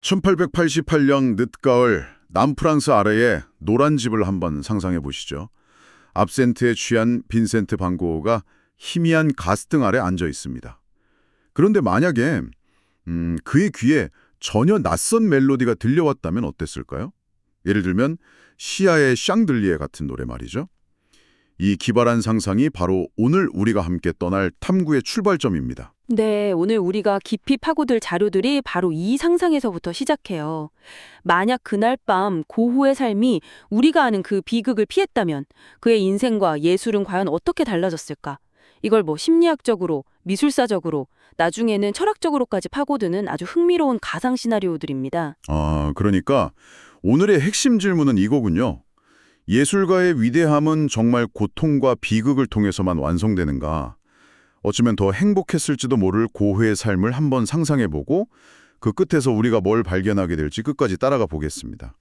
1888년 늦가을 남프랑스 아래의 노란 집을 한번 상상해 보시죠. 압센트에 취한 빈센트 반 고흐가 희미한 가스등 아래 앉아 있습니다. 그런데 만약에 그의 귀에 전혀 낯선 멜로디가 들려왔다면 어땠을까요? 예를 들면 시아의 샹들리에 같은 노래 말이죠. 이 기발한 상상이 바로 오늘 우리가 함께 떠날 탐구의 출발점입니다. 네, 오늘 우리가 깊이 파고들 자료들이 바로 이 상상에서부터 시작해요. 만약 그날 밤 고흐의 삶이 우리가 아는 그 비극을 피했다면 그의 인생과 예술은 과연 어떻게 달라졌을까? 이걸 심리학적으로, 미술사적으로, 나중에는 철학적으로까지 파고드는 아주 흥미로운 가상 시나리오들입니다. 그러니까 오늘의 핵심 질문은 이거군요. 예술가의 위대함은 정말 고통과 비극을 통해서만 완성되는가? 어쩌면 더 행복했을지도 모를 고흐의 삶을 한번 상상해보고 그 끝에서 우리가 뭘 발견하게 될지 끝까지 따라가 보겠습니다.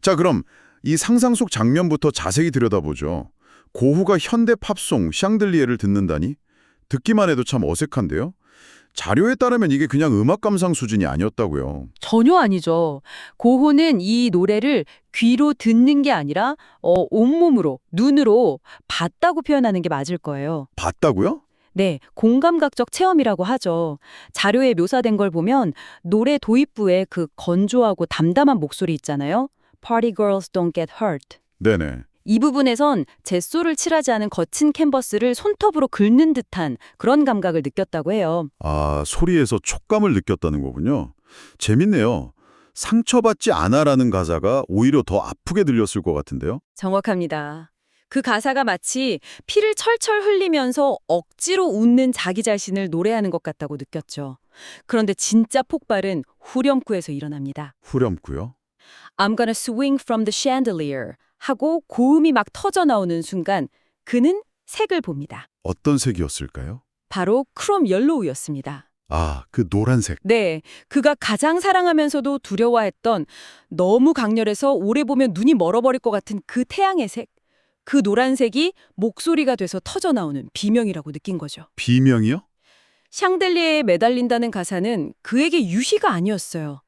자, 그럼 이 상상 속 장면부터 자세히 들여다보죠. 고흐가 현대 팝송 샹들리에를 듣는다니? 듣기만 해도 참 어색한데요? 자료에 따르면 이게 그냥 음악 감상 수준이 아니었다고요. 전혀 아니죠. 고흐는 이 노래를 귀로 듣는 게 아니라 온몸으로, 눈으로 봤다고 표현하는 게 맞을 거예요. 봤다고요? 네, 공감각적 체험이라고 하죠. 자료에 묘사된 걸 보면 노래 도입부에 그 건조하고 담담한 목소리 있잖아요. Party girls don't get hurt. 네네. 이 부분에선 젯소를 칠하지 않은 거친 캔버스를 손톱으로 긁는 듯한 그런 감각을 느꼈다고 해요. 소리에서 촉감을 느꼈다는 거군요. 재밌네요. 상처받지 않아라는 가사가 오히려 더 아프게 들렸을 것 같은데요. 정확합니다. 그 가사가 마치 피를 철철 흘리면서 억지로 웃는 자기 자신을 노래하는 것 같다고 느꼈죠. 그런데 진짜 폭발은 후렴구에서 일어납니다. 후렴구요? I'm gonna swing from the chandelier 하고 고음이 막 터져 나오는 순간 그는 색을 봅니다. 어떤 색이었을까요? 바로 크롬 옐로우였습니다. 그 노란색. 네, 그가 가장 사랑하면서도 두려워했던 너무 강렬해서 오래 보면 눈이 멀어버릴 것 같은 그 태양의 색. 그 노란색이 목소리가 돼서 터져 나오는 비명이라고 느낀 거죠. 비명이요? 샹들리에에 매달린다는 가사는 그에게 유희가 아니었어요.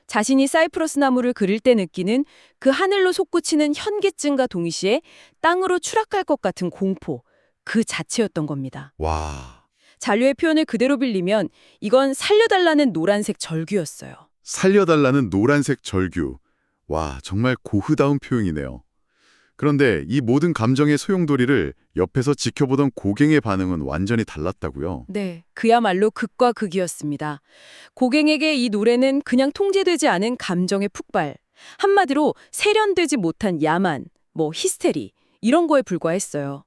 자신이 사이프러스 나무를 그릴 때 느끼는 그 하늘로 솟구치는 현기증과 동시에 땅으로 추락할 것 같은 공포, 그 자체였던 겁니다. 와, 잔류의 표현을 그대로 빌리면 이건 살려달라는 노란색 절규였어요. 살려달라는 노란색 절규. 와, 정말 고흐다운 표현이네요. 그런데 이 모든 감정의 소용돌이를 옆에서 지켜보던 고갱의 반응은 완전히 달랐다고요. 네, 그야말로 극과 극이었습니다. 고갱에게 이 노래는 그냥 통제되지 않은 감정의 폭발, 한마디로 세련되지 못한 야만, 히스테리 이런 거에 불과했어요.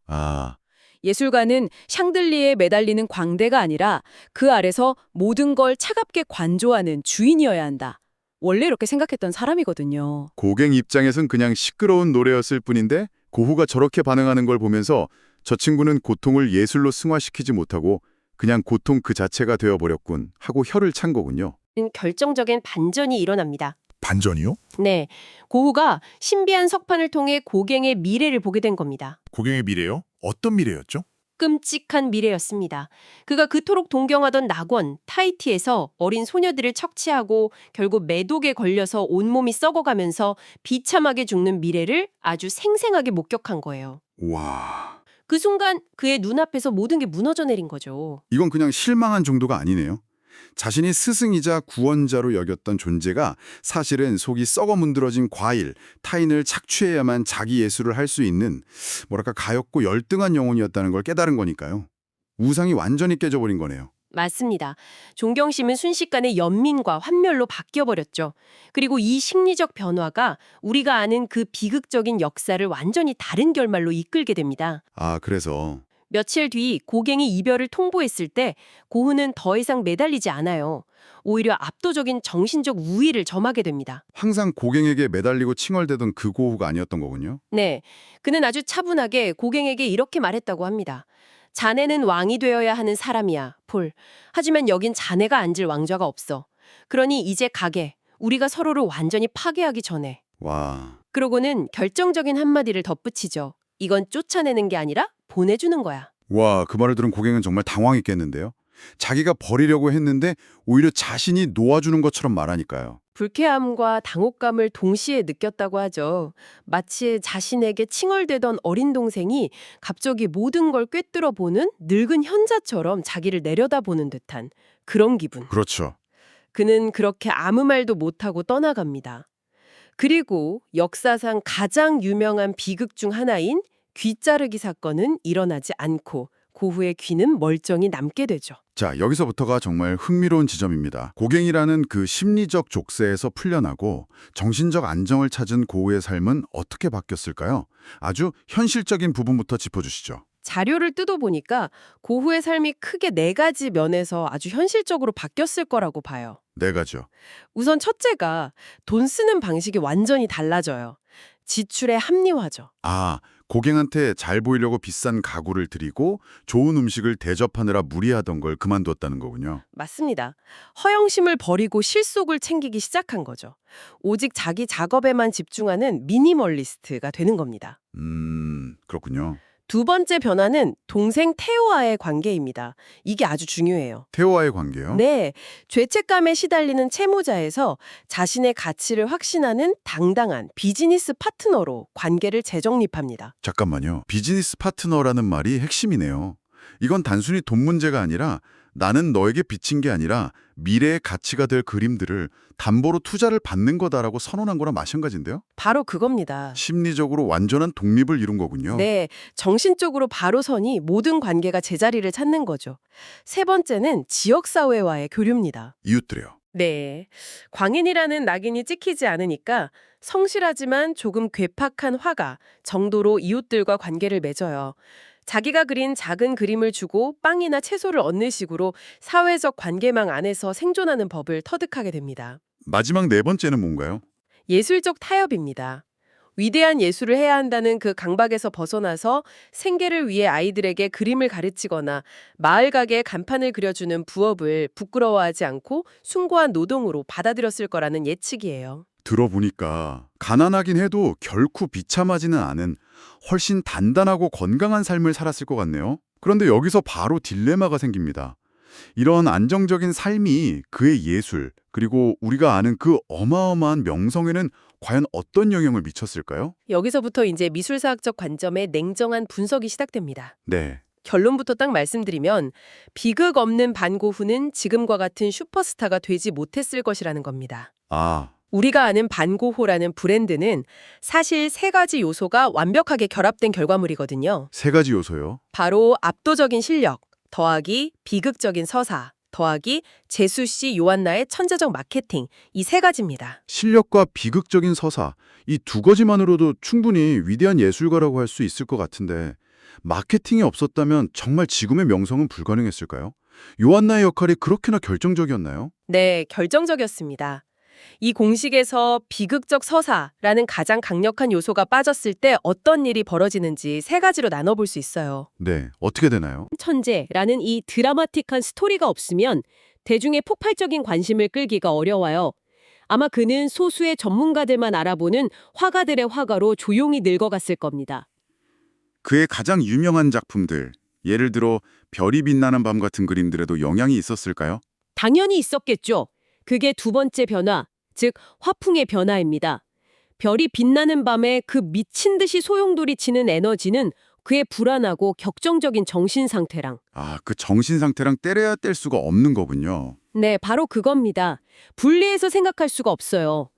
예술가는 샹들리에에 매달리는 광대가 아니라 그 아래서 모든 걸 차갑게 관조하는 주인이어야 한다. 원래 이렇게 생각했던 사람이거든요. 고갱 입장에선 그냥 시끄러운 노래였을 뿐인데 고흐가 저렇게 반응하는 걸 보면서 저 친구는 고통을 예술로 승화시키지 못하고 그냥 고통 그 자체가 되어버렸군 하고 혀를 찬 거군요. 결정적인 반전이 일어납니다. 반전이요? 네, 고흐가 신비한 석판을 통해 고갱의 미래를 보게 된 겁니다. 고갱의 미래요? 어떤 미래였죠? 끔찍한 미래였습니다. 그가 그토록 동경하던 낙원, 타히티에서 어린 소녀들을 척취하고 결국 매독에 걸려서 온몸이 썩어가면서 비참하게 죽는 미래를 아주 생생하게 목격한 거예요. 와, 그 순간 그의 눈앞에서 모든 게 무너져 내린 거죠. 이건 그냥 실망한 정도가 아니네요. 자신이 스승이자 구원자로 여겼던 존재가 사실은 속이 썩어 문드러진 과일, 타인을 착취해야만 자기 예술을 할 수 있는 가엾고 열등한 영혼이었다는 걸 깨달은 거니까요. 우상이 완전히 깨져버린 거네요. 맞습니다. 존경심은 순식간에 연민과 환멸로 바뀌어버렸죠. 그리고 이 심리적 변화가 우리가 아는 그 비극적인 역사를 완전히 다른 결말로 이끌게 됩니다. 그래서 며칠 뒤 고갱이 이별을 통보했을 때 고흐는 더 이상 매달리지 않아요. 오히려 압도적인 정신적 우위를 점하게 됩니다. 항상 고갱에게 매달리고 칭얼대던 그 고흐가 아니었던 거군요. 네, 그는 아주 차분하게 고갱에게 이렇게 말했다고 합니다. 자네는 왕이 되어야 하는 사람이야, 폴. 하지만 여긴 자네가 앉을 왕좌가 없어. 그러니 이제 가게. 우리가 서로를 완전히 파괴하기 전에. 와, 그러고는 결정적인 한마디를 덧붙이죠. 이건 쫓아내는 게 아니라 보내주는 거야. 그 말을 들은 고갱은 정말 당황했겠는데요. 자기가 버리려고 했는데 오히려 자신이 놓아주는 것처럼 말하니까요. 불쾌함과 당혹감을 동시에 느꼈다고 하죠. 마치 자신에게 칭얼대던 어린 동생이 갑자기 모든 걸 꿰뚫어 보는 늙은 현자처럼 자기를 내려다보는 듯한 그런 기분. 그렇죠. 그는 그렇게 아무 말도 못하고 떠나갑니다. 그리고 역사상 가장 유명한 비극 중 하나인 귀 자르기 사건은 일어나지 않고 고흐의 귀는 멀쩡히 남게 되죠. 자, 여기서부터가 정말 흥미로운 지점입니다. 고갱이라는 그 심리적 족쇄에서 풀려나고 정신적 안정을 찾은 고흐의 삶은 어떻게 바뀌었을까요? 아주 현실적인 부분부터 짚어주시죠. 자료를 뜯어보니까 고흐의 삶이 크게 4가지 면에서 아주 현실적으로 바뀌었을 거라고 봐요. 네 가지요. 우선 첫째가 돈 쓰는 방식이 완전히 달라져요. 지출의 합리화죠. 아, 고갱한테 잘 보이려고 비싼 가구를 드리고 좋은 음식을 대접하느라 무리하던 걸 그만뒀다는 거군요. 맞습니다. 허영심을 버리고 실속을 챙기기 시작한 거죠. 오직 자기 작업에만 집중하는 미니멀리스트가 되는 겁니다. 그렇군요. 두 번째 변화는 동생 테오와의 관계입니다. 이게 아주 중요해요. 태호와의 관계요? 네, 죄책감에 시달리는 채무자에서 자신의 가치를 확신하는 당당한 비즈니스 파트너로 관계를 재정립합니다. 잠깐만요. 비즈니스 파트너라는 말이 핵심이네요. 이건 단순히 돈 문제가 아니라 나는 너에게 빚진 게 아니라 미래의 가치가 될 그림들을 담보로 투자를 받는 거다라고 선언한 거랑 마찬가지인데요? 바로 그겁니다. 심리적으로 완전한 독립을 이룬 거군요. 네, 정신적으로 바로 서니 모든 관계가 제자리를 찾는 거죠. 세 번째는 지역사회와의 교류입니다. 이웃들이요. 네, 광인이라는 낙인이 찍히지 않으니까 성실하지만 조금 괴팍한 화가 정도로 이웃들과 관계를 맺어요. 자기가 그린 작은 그림을 주고 빵이나 채소를 얻는 식으로 사회적 관계망 안에서 생존하는 법을 터득하게 됩니다. 마지막 네 번째는 뭔가요? 예술적 타협입니다. 위대한 예술을 해야 한다는 그 강박에서 벗어나서 생계를 위해 아이들에게 그림을 가르치거나 마을 가게에 간판을 그려주는 부업을 부끄러워하지 않고 숭고한 노동으로 받아들였을 거라는 예측이에요. 들어보니까 가난하긴 해도 결코 비참하지는 않은 훨씬 단단하고 건강한 삶을 살았을 것 같네요. 그런데 여기서 바로 딜레마가 생깁니다. 이런 안정적인 삶이 그의 예술, 그리고 우리가 아는 그 어마어마한 명성에는 과연 어떤 영향을 미쳤을까요? 여기서부터 이제 미술사학적 관점의 냉정한 분석이 시작됩니다. 네. 결론부터 딱 말씀드리면 비극 없는 반고흐는 지금과 같은 슈퍼스타가 되지 못했을 것이라는 겁니다. 아, 우리가 아는 반고흐라는 브랜드는 사실 3가지 요소가 완벽하게 결합된 결과물이거든요. 3가지 요소요. 바로 압도적인 실력, 더하기 비극적인 서사, 더하기 제수 씨 요한나의 천재적 마케팅, 이 3가지입니다. 실력과 비극적인 서사, 이 2가지만으로도 충분히 위대한 예술가라고 할 수 있을 것 같은데 마케팅이 없었다면 정말 지금의 명성은 불가능했을까요? 요한나의 역할이 그렇게나 결정적이었나요? 네, 결정적이었습니다. 이 공식에서 비극적 서사라는 가장 강력한 요소가 빠졌을 때 어떤 일이 벌어지는지 3가지로 나눠볼 수 있어요. 네, 어떻게 되나요? 천재라는 이 드라마틱한 스토리가 없으면 대중의 폭발적인 관심을 끌기가 어려워요. 아마 그는 소수의 전문가들만 알아보는 화가들의 화가로 조용히 늙어갔을 겁니다. 그의 가장 유명한 작품들, 예를 들어 별이 빛나는 밤 같은 그림들에도 영향이 있었을까요? 당연히 있었겠죠. 그게 두 번째 변화, 즉 화풍의 변화입니다. 별이 빛나는 밤에 그 미친 듯이 소용돌이 치는 에너지는 그의 불안하고 격정적인 정신 상태랑 아, 그 정신 상태랑 때려야 뗄 수가 없는 거군요. 네, 바로 그겁니다. 분리해서 생각할 수가 없어요.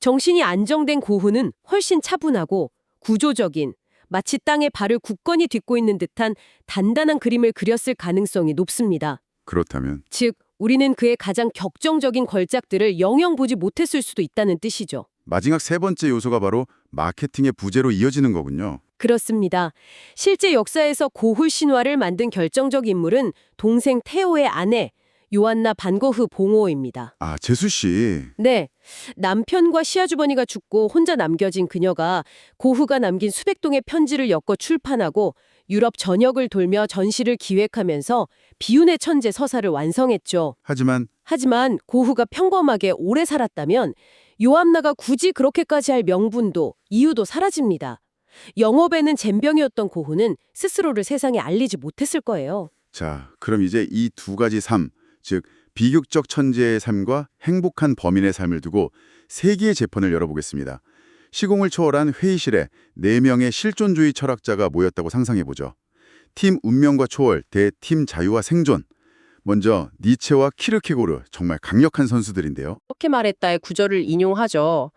정신이 안정된 고흐는 훨씬 차분하고 구조적인, 마치 땅에 발을 굳건히 딛고 있는 듯한 단단한 그림을 그렸을 가능성이 높습니다. 그렇다면 즉, 우리는 그의 가장 격정적인 걸작들을 영영 보지 못했을 수도 있다는 뜻이죠. 마지막 3번째 요소가 바로 마케팅의 부재로 이어지는 거군요. 그렇습니다. 실제 역사에서 고흐 신화를 만든 결정적 인물은 동생 테오의 아내 요한나 반고흐 봉호입니다. 아, 제수 씨. 네, 남편과 시아주버니가 죽고 혼자 남겨진 그녀가 고흐가 남긴 수백 통의 편지를 엮어 출판하고 유럽 전역을 돌며 전시를 기획하면서 비운의 천재 서사를 완성했죠. 하지만 고흐가 평범하게 오래 살았다면 요한나가 굳이 그렇게까지 할 명분도 이유도 사라집니다. 영업에는 젬병이었던 고흐는 스스로를 세상에 알리지 못했을 거예요. 자, 그럼 이제 이 2가지 삶, 즉 비극적 천재의 삶과 행복한 범인의 삶을 두고 세 개의 재판을 열어보겠습니다. 시공을 초월한 회의실에 4명의 실존주의 철학자가 모였다고 상상해보죠. 팀 운명과 초월 대 팀 자유와 생존. 먼저 니체와 키르케고르, 정말 강력한 선수들인데요. 이렇게 말했다의 구절을 인용하죠.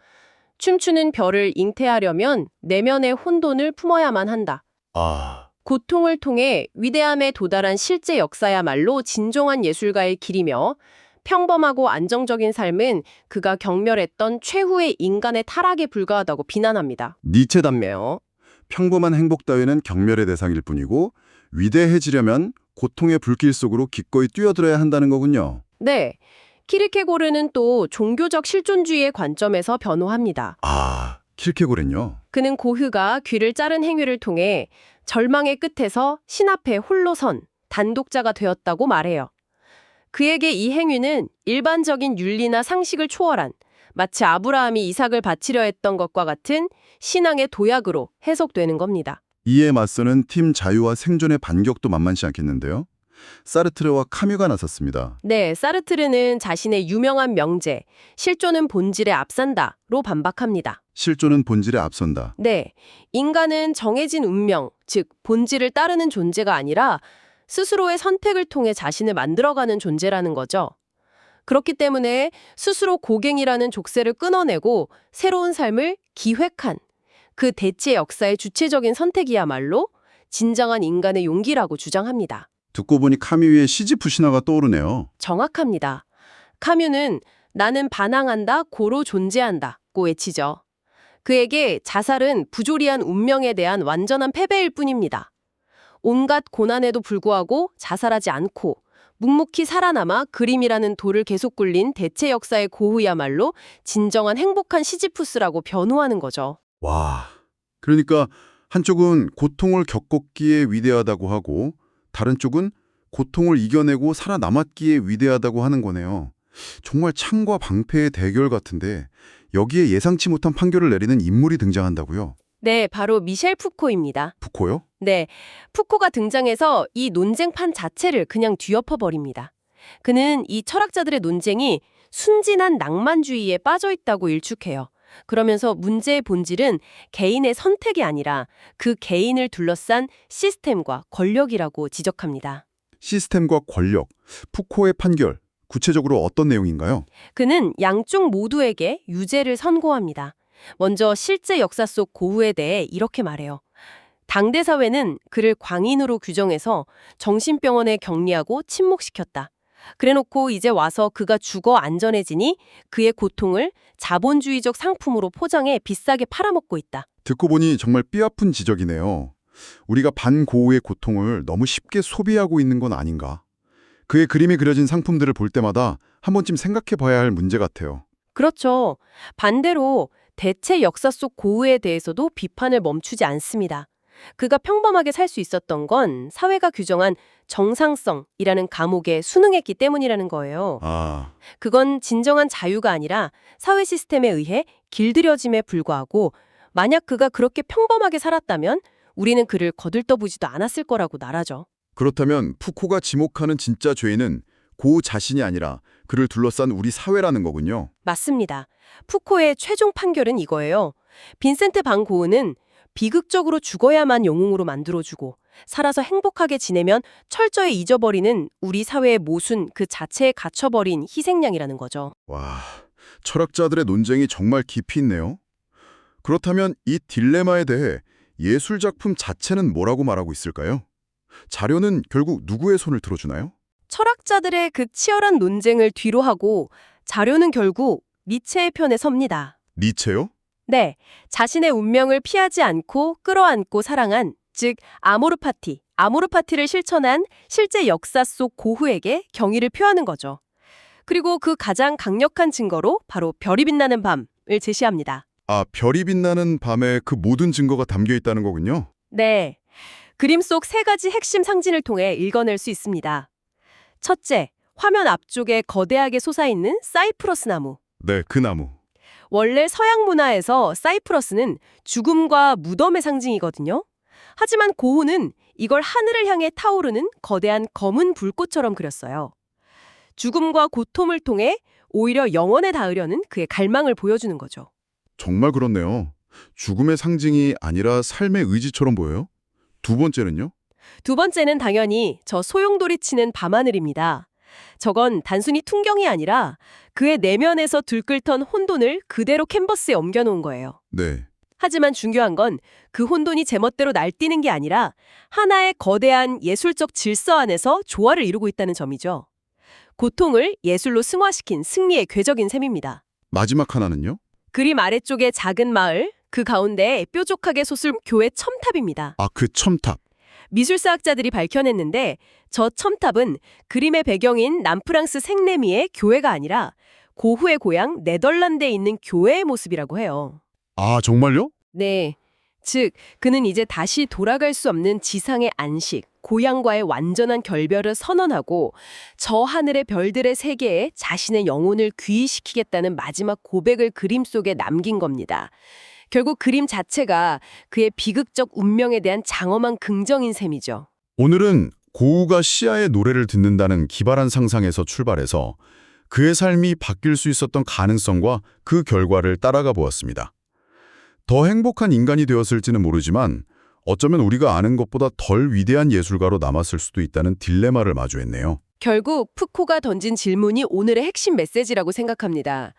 춤추는 별을 잉태하려면 내면의 혼돈을 품어야만 한다. 아, 고통을 통해 위대함에 도달한 실제 역사야말로 진정한 예술가의 길이며 평범하고 안정적인 삶은 그가 경멸했던 최후의 인간의 타락에 불과하다고 비난합니다. 니체답네요. 평범한 행복 따위는 경멸의 대상일 뿐이고 위대해지려면 고통의 불길 속으로 기꺼이 뛰어들어야 한다는 거군요. 네, 키르케고르는 또 종교적 실존주의의 관점에서 변호합니다. 아, 킬케고르는요. 그는 고흐가 귀를 자른 행위를 통해 절망의 끝에서 신 앞에 홀로 선 단독자가 되었다고 말해요. 그에게 이 행위는 일반적인 윤리나 상식을 초월한 마치 아브라함이 이삭을 바치려 했던 것과 같은 신앙의 도약으로 해석되는 겁니다. 이에 맞서는 팀 자유와 생존의 반격도 만만치 않겠는데요. 사르트르와 카뮤가 나섰습니다. 네, 사르트르는 자신의 유명한 명제 실존은 본질에 앞선다로 반박합니다. 실존은 본질에 앞선다. 네, 인간은 정해진 운명, 즉 본질을 따르는 존재가 아니라 스스로의 선택을 통해 자신을 만들어가는 존재라는 거죠. 그렇기 때문에 스스로 고갱이라는 족쇄를 끊어내고 새로운 삶을 기획한 그 대체 역사의 주체적인 선택이야말로 진정한 인간의 용기라고 주장합니다. 듣고 보니 카뮤의 시지프 신화가 떠오르네요. 정확합니다. 카뮤는 나는 반항한다, 고로 존재한다고 외치죠. 그에게 자살은 부조리한 운명에 대한 완전한 패배일 뿐입니다. 온갖 고난에도 불구하고 자살하지 않고 묵묵히 살아남아 그림이라는 돌을 계속 굴린 대체 역사의 고흐야말로 진정한 행복한 시지푸스라고 변호하는 거죠. 와, 그러니까 한쪽은 고통을 겪었기에 위대하다고 하고 다른 쪽은 고통을 이겨내고 살아남았기에 위대하다고 하는 거네요. 정말 창과 방패의 대결 같은데 여기에 예상치 못한 판결을 내리는 인물이 등장한다고요? 네, 바로 미셸 푸코입니다. 푸코요? 네, 푸코가 등장해서 이 논쟁판 자체를 그냥 뒤엎어버립니다. 그는 이 철학자들의 논쟁이 순진한 낭만주의에 빠져 있다고 일축해요. 그러면서 문제의 본질은 개인의 선택이 아니라 그 개인을 둘러싼 시스템과 권력이라고 지적합니다. 시스템과 권력, 푸코의 판결, 구체적으로 어떤 내용인가요? 그는 양쪽 모두에게 유죄를 선고합니다. 먼저 실제 역사 속 고흐에 대해 이렇게 말해요. 당대 사회는 그를 광인으로 규정해서 정신병원에 격리하고 침묵시켰다. 그래놓고 이제 와서 그가 죽어 안전해지니 그의 고통을 자본주의적 상품으로 포장해 비싸게 팔아먹고 있다. 듣고 보니 정말 뼈아픈 지적이네요. 우리가 반고흐의 고통을 너무 쉽게 소비하고 있는 건 아닌가? 그의 그림이 그려진 상품들을 볼 때마다 한 번쯤 생각해 봐야 할 문제 같아요. 그렇죠. 반대로 대체 역사 속 고흐에 대해서도 비판을 멈추지 않습니다. 그가 평범하게 살 수 있었던 건 사회가 규정한 정상성이라는 감옥에 순응했기 때문이라는 거예요. 아, 그건 진정한 자유가 아니라 사회 시스템에 의해 길들여짐에 불과하고 만약 그가 그렇게 평범하게 살았다면 우리는 그를 거들떠보지도 않았을 거라고 말하죠. 그렇다면 푸코가 지목하는 진짜 죄인은 고흐 자신이 아니라 그를 둘러싼 우리 사회라는 거군요. 맞습니다. 푸코의 최종 판결은 이거예요. 빈센트 반 고흐는 비극적으로 죽어야만 영웅으로 만들어주고 살아서 행복하게 지내면 철저히 잊어버리는 우리 사회의 모순 그 자체에 갇혀버린 희생양이라는 거죠. 와, 철학자들의 논쟁이 정말 깊이 있네요. 그렇다면 이 딜레마에 대해 예술 작품 자체는 뭐라고 말하고 있을까요? 자료는 결국 누구의 손을 들어주나요? 철학자들의 그 치열한 논쟁을 뒤로하고 자료는 결국 니체의 편에 섭니다. 니체요? 네, 자신의 운명을 피하지 않고 끌어안고 사랑한, 즉 아모르파티를 실천한 실제 역사 속 고흐에게 경의를 표하는 거죠. 그리고 그 가장 강력한 증거로 바로 별이 빛나는 밤을 제시합니다. 아, 별이 빛나는 밤에 그 모든 증거가 담겨 있다는 거군요. 네, 그림 속 3가지 핵심 상징을 통해 읽어낼 수 있습니다. 첫째, 화면 앞쪽에 거대하게 솟아있는 사이프러스 나무. 네, 그 나무. 원래 서양 문화에서 사이프러스는 죽음과 무덤의 상징이거든요. 하지만 고흐는 이걸 하늘을 향해 타오르는 거대한 검은 불꽃처럼 그렸어요. 죽음과 고통을 통해 오히려 영원에 닿으려는 그의 갈망을 보여주는 거죠. 정말 그렇네요. 죽음의 상징이 아니라 삶의 의지처럼 보여요. 두 번째는요? 두 번째는 당연히 저 소용돌이 치는 밤하늘입니다. 저건 단순히 풍경이 아니라 그의 내면에서 들끓던 혼돈을 그대로 캔버스에 옮겨놓은 거예요. 네. 하지만 중요한 건 그 혼돈이 제멋대로 날뛰는 게 아니라 하나의 거대한 예술적 질서 안에서 조화를 이루고 있다는 점이죠. 고통을 예술로 승화시킨 승리의 궤적인 셈입니다. 마지막 하나는요? 그림 아래쪽의 작은 마을, 그 가운데 뾰족하게 솟을 교회 첨탑입니다. 아, 그 첨탑. 미술사학자들이 밝혀냈는데 저 첨탑은 그림의 배경인 남프랑스 생레미의 교회가 아니라 고흐의 고향 네덜란드에 있는 교회의 모습이라고 해요. 아, 정말요? 네. 즉, 그는 이제 다시 돌아갈 수 없는 지상의 안식, 고향과의 완전한 결별을 선언하고 저 하늘의 별들의 세계에 자신의 영혼을 귀의시키겠다는 마지막 고백을 그림 속에 남긴 겁니다. 결국 그림 자체가 그의 비극적 운명에 대한 장엄한 긍정인 셈이죠. 오늘은 고우가 시아의 노래를 듣는다는 기발한 상상에서 출발해서 그의 삶이 바뀔 수 있었던 가능성과 그 결과를 따라가 보았습니다. 더 행복한 인간이 되었을지는 모르지만 어쩌면 우리가 아는 것보다 덜 위대한 예술가로 남았을 수도 있다는 딜레마를 마주했네요. 결국 푸코가 던진 질문이 오늘의 핵심 메시지라고 생각합니다.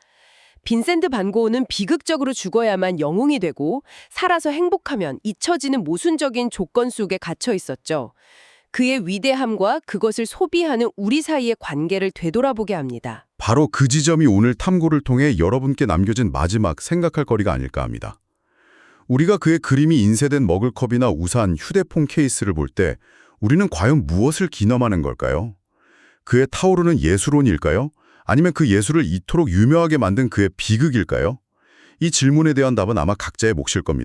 빈센트 반 고흐는 비극적으로 죽어야만 영웅이 되고 살아서 행복하면 잊혀지는 모순적인 조건 속에 갇혀 있었죠. 그의 위대함과 그것을 소비하는 우리 사이의 관계를 되돌아보게 합니다. 바로 그 지점이 오늘 탐구를 통해 여러분께 남겨진 마지막 생각할 거리가 아닐까 합니다. 우리가 그의 그림이 인쇄된 머글컵이나 우산, 휴대폰 케이스를 볼 때 우리는 과연 무엇을 기념하는 걸까요? 그의 타오르는 예술혼일까요? 아니면 그 예술을 이토록 유명하게 만든 그의 비극일까요? 이 질문에 대한 답은 아마 각자의 몫일 겁니다.